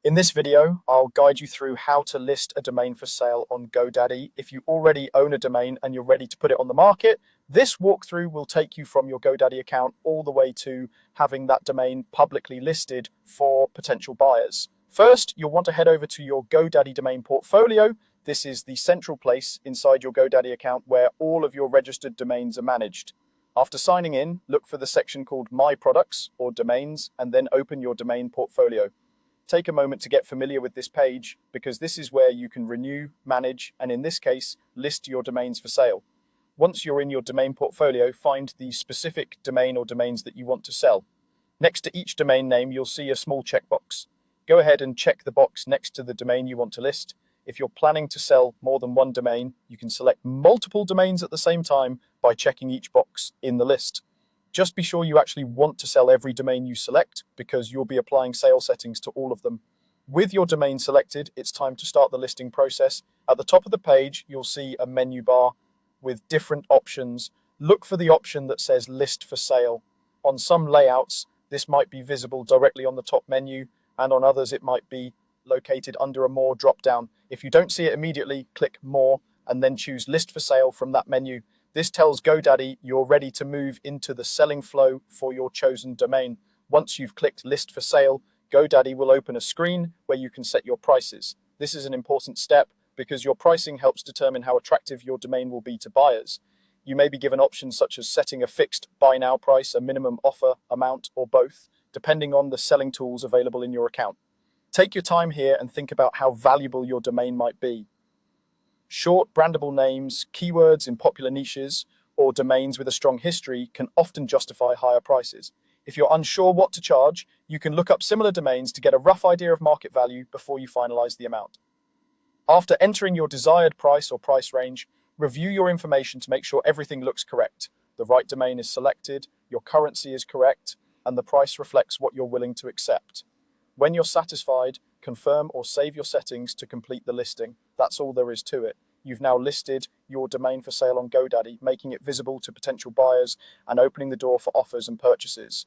In this video, I'll guide you through how to list a domain for sale on GoDaddy. If you already own a domain and you're ready to put it on the market, this walkthrough will take you from your GoDaddy account all the way to having that domain publicly listed for potential buyers. First, you'll want to head over to your GoDaddy domain portfolio. This is the central place inside your GoDaddy account where all of your registered domains are managed. After signing in, look for the section called My Products or Domains, and then open your domain portfolio. Take a moment to get familiar with this page because this is where you can renew, manage, and in this case, list your domains for sale. Once you're in your domain portfolio, find the specific domain or domains that you want to sell. Next to each domain name, you'll see a small checkbox. Go ahead and check the box next to the domain you want to list. If you're planning to sell more than one domain, you can select multiple domains at the same time by checking each box in the list. Just be sure you actually want to sell every domain you select because you'll be applying sale settings to all of them. With your domain selected, it's time to start the listing process. At the top of the page, you'll see a menu bar with different options. Look for the option that says List for Sale. On some layouts, this might be visible directly on the top menu, and on others it might be located under a More drop-down. If you don't see it immediately, click More and then choose List for Sale from that menu. This tells GoDaddy you're ready to move into the selling flow for your chosen domain. Once you've clicked List for Sale, GoDaddy will open a screen where you can set your prices. This is an important step because your pricing helps determine how attractive your domain will be to buyers. You may be given options such as setting a fixed buy now price, a minimum offer amount, or both, depending on the selling tools available in your account. Take your time here and think about how valuable your domain might be. Short, brandable names, keywords in popular niches, or domains with a strong history can often justify higher prices. If you're unsure what to charge, you can look up similar domains to get a rough idea of market value before you finalize the amount. After entering your desired price or price range, review your information to make sure everything looks correct. The right domain is selected, your currency is correct, and the price reflects what you're willing to accept. When you're satisfied, confirm or save your settings to complete the listing. That's all there is to it. You've now listed your domain for sale on GoDaddy, making it visible to potential buyers and opening the door for offers and purchases.